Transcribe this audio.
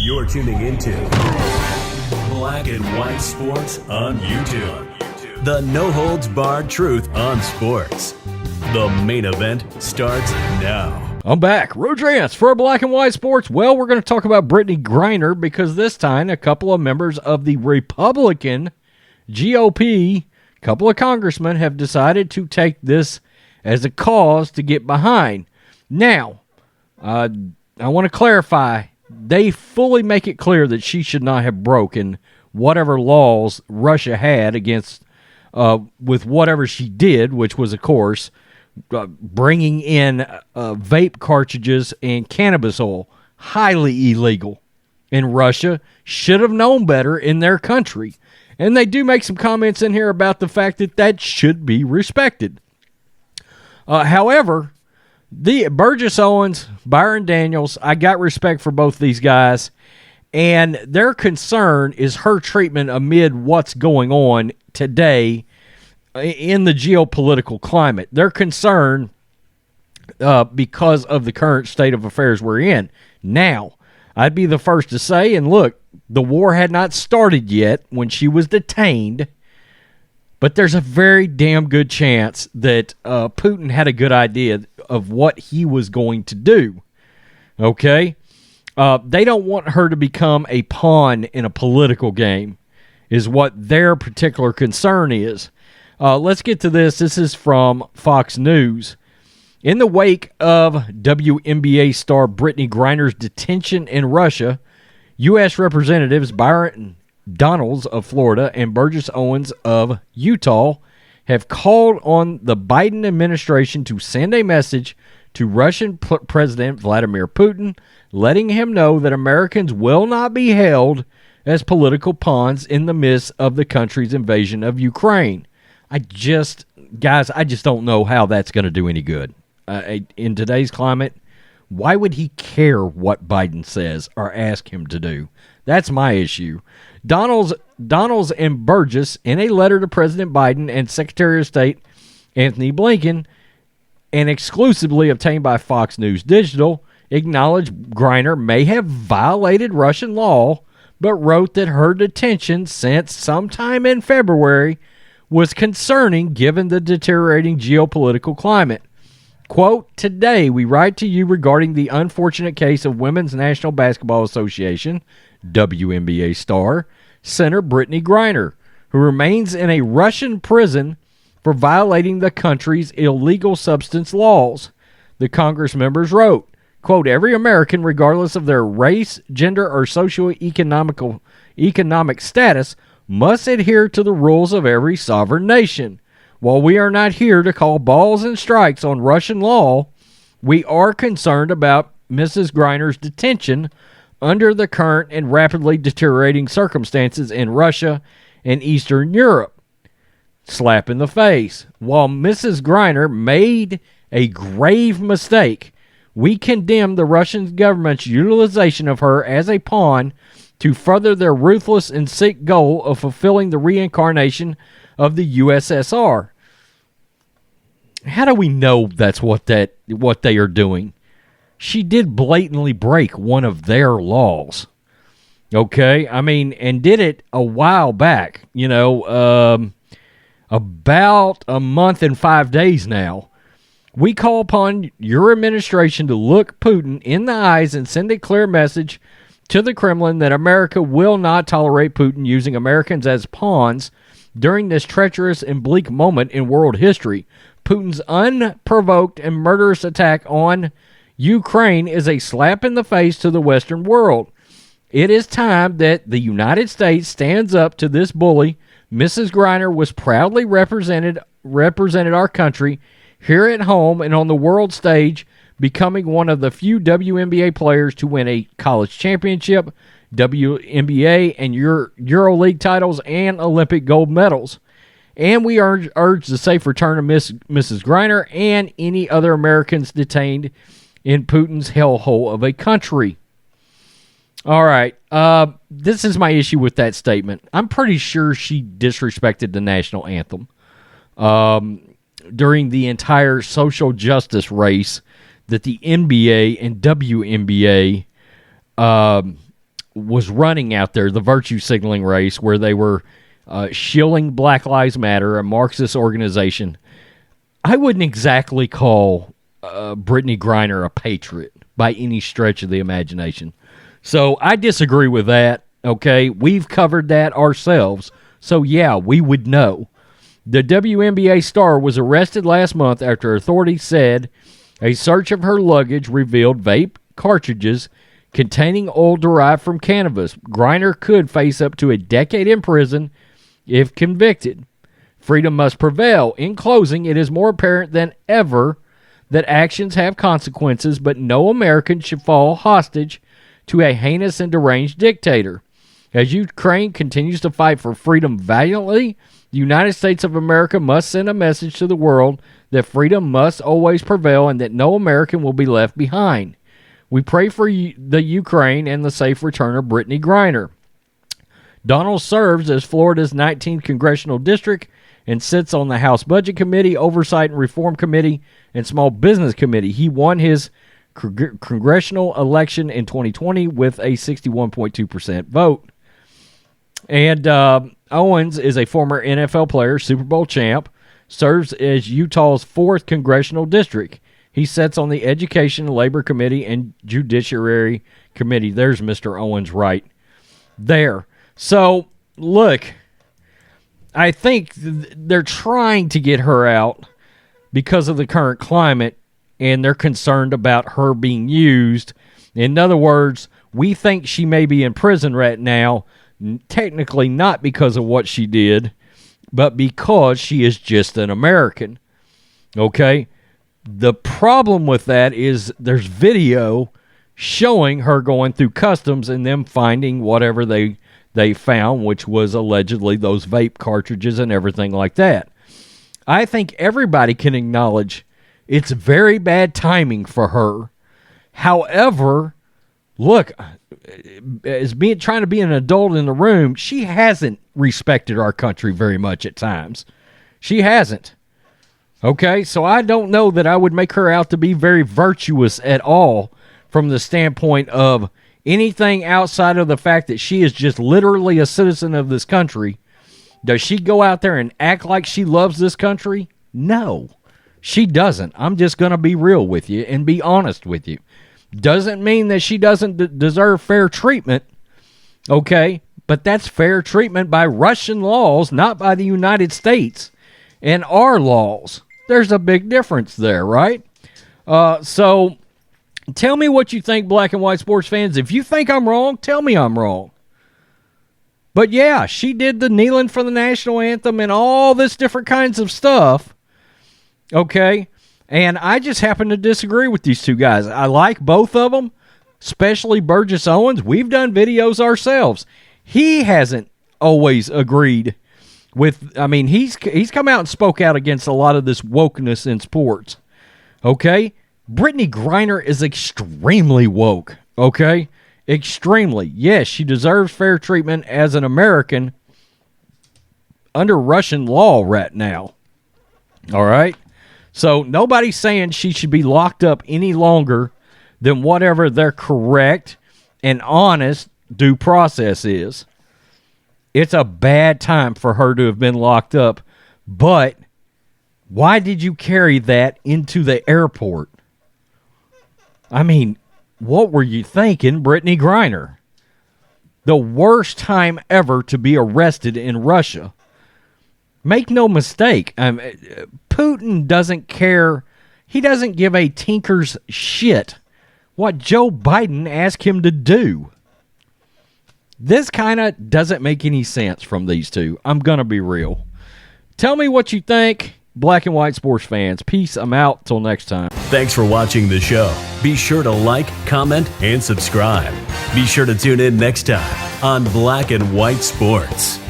You're tuning into Black and White Sports on YouTube. The no-holds-barred truth on sports. The main event starts now. I'm back. Rodrance for Black and White Sports. Well, we're going to talk about Brittney Griner because this time a couple of members of the Republican GOP, a couple of congressmen, have decided to take this as a cause to get behind. Now, I want to clarify, they fully make it clear that she should not have broken whatever laws Russia had against, with whatever she did, which was, of course, bringing in vape cartridges and cannabis oil. Highly illegal. And Russia should have known better in their country. And they do make some comments in here about the fact that that should be respected. However, the Burgess Owens, Byron Daniels, I got respect for both these guys, and their concern is her treatment amid what's going on today in the geopolitical climate. Their concern because of the current state of affairs we're in. Now, I'd be the first to say, and look, the war had not started yet when she was detained, but there's a very damn good chance that Putin had a good idea of what he was going to do. Okay? They don't want her to become a pawn in a political game, is what their particular concern is. Let's get to this. This is from Fox News. In the wake of WNBA star Brittney Griner's detention in Russia, U.S. Representatives Byron Donalds of Florida and Burgess Owens of Utah have called on the Biden administration to send a message to Russian President Vladimir Putin, letting him know that Americans will not be held as political pawns in the midst of the country's invasion of Ukraine. I just don't know how that's going to do any good. In today's climate, why would he care what Biden says or ask him to do? That's my issue. Donalds and Burgess, in a letter to President Biden and Secretary of State Anthony Blinken, and exclusively obtained by Fox News Digital, acknowledged Griner may have violated Russian law, but wrote that her detention since sometime in February was concerning given the deteriorating geopolitical climate. Quote, today we write to you regarding the unfortunate case of Women's National Basketball Association, WNBA star, center Brittney Griner, who remains in a Russian prison for violating the country's illegal substance laws. The Congress members wrote, quote, every American, regardless of their race, gender, or socioeconomic status, must adhere to the rules of every sovereign nation. While we are not here to call balls and strikes on Russian law, we are concerned about Mrs. Griner's detention under the current and rapidly deteriorating circumstances in Russia and Eastern Europe. Slap in the face. While Mrs. Griner made a grave mistake, we condemn the Russian government's utilization of her as a pawn to further their ruthless and sick goal of fulfilling the reincarnation of the USSR. How do we know that's what they are doing? She did blatantly break one of their laws. Okay? I mean, and did it a while back, about a month and 5 days now. We call upon your administration to look Putin in the eyes and send a clear message to the Kremlin that America will not tolerate Putin using Americans as pawns during this treacherous and bleak moment in world history. Putin's unprovoked and murderous attack on Ukraine is a slap in the face to the Western world. It is time that the United States stands up to this bully. Mrs. Griner was proudly represented our country here at home and on the world stage, becoming one of the few WNBA players to win a college championship, WNBA and EuroLeague titles, and Olympic gold medals. And we urge the safe return of Mrs. Griner and any other Americans detained in Putin's hellhole of a country. All right, this is my issue with that statement. I'm pretty sure she disrespected the national anthem during the entire social justice race that the NBA and WNBA was running out there, the virtue signaling race, where they were shilling Black Lives Matter, a Marxist organization, I wouldn't exactly call Brittney Griner a patriot by any stretch of the imagination. So I disagree with that, okay? We've covered that ourselves, so yeah, we would know. The WNBA star was arrested last month after authorities said a search of her luggage revealed vape cartridges containing oil derived from cannabis. Griner could face up to a decade in prison if convicted. Freedom must prevail. In closing, it is more apparent than ever that actions have consequences, but no American should fall hostage to a heinous and deranged dictator. As Ukraine continues to fight for freedom valiantly, the United States of America must send a message to the world that freedom must always prevail and that no American will be left behind. We pray for the Ukraine and the safe return of Brittney Griner. Donald serves as Florida's 19th Congressional District and sits on the House Budget Committee, Oversight and Reform Committee, and Small Business Committee. He won his congressional election in 2020 with a 61.2% vote. And Owens is a former NFL player, Super Bowl champ, serves as Utah's 4th Congressional District. He sits on the Education, Labor Committee, and Judiciary Committee. There's Mr. Owens right there. So, look, I think they're trying to get her out because of the current climate, and they're concerned about her being used. In other words, we think she may be in prison right now, technically not because of what she did, but because she is just an American. Okay? The problem with that is there's video showing her going through customs and them finding whatever they found, which was allegedly those vape cartridges and everything like that. I think everybody can acknowledge it's very bad timing for her. However, look, as trying to be an adult in the room, she hasn't respected our country very much at times. She hasn't. Okay, so I don't know that I would make her out to be very virtuous at all from the standpoint of anything outside of the fact that she is just literally a citizen of this country. Does she go out there and act like she loves this country? No, she doesn't. I'm just going to be real with you and be honest with you. Doesn't mean that she doesn't deserve fair treatment, okay? But that's fair treatment by Russian laws, not by the United States and our laws. There's a big difference there, right? So tell me what you think, black and white sports fans. If you think I'm wrong, tell me I'm wrong. But yeah, she did the kneeling for the national anthem and all this different kinds of stuff, okay? And I just happen to disagree with these two guys. I like both of them, especially Burgess Owens. We've done videos ourselves. He hasn't always agreed with, I mean, he's come out and spoke out against a lot of this wokeness in sports, okay? Brittney Griner is extremely woke, okay? Extremely. Yes, she deserves fair treatment as an American under Russian law right now, all right? So nobody's saying she should be locked up any longer than whatever their correct and honest due process is. It's a bad time for her to have been locked up, but why did you carry that into the airport? I mean, what were you thinking, Brittney Griner? The worst time ever to be arrested in Russia. Make no mistake, Putin doesn't care. He doesn't give a tinker's shit what Joe Biden asked him to do. This kind of doesn't make any sense from these two. I'm going to be real. Tell me what you think, black and white sports fans. Peace. I'm out. Till next time. Thanks for watching the show. Be sure to like, comment, and subscribe. Be sure to tune in next time on Black and White Sports.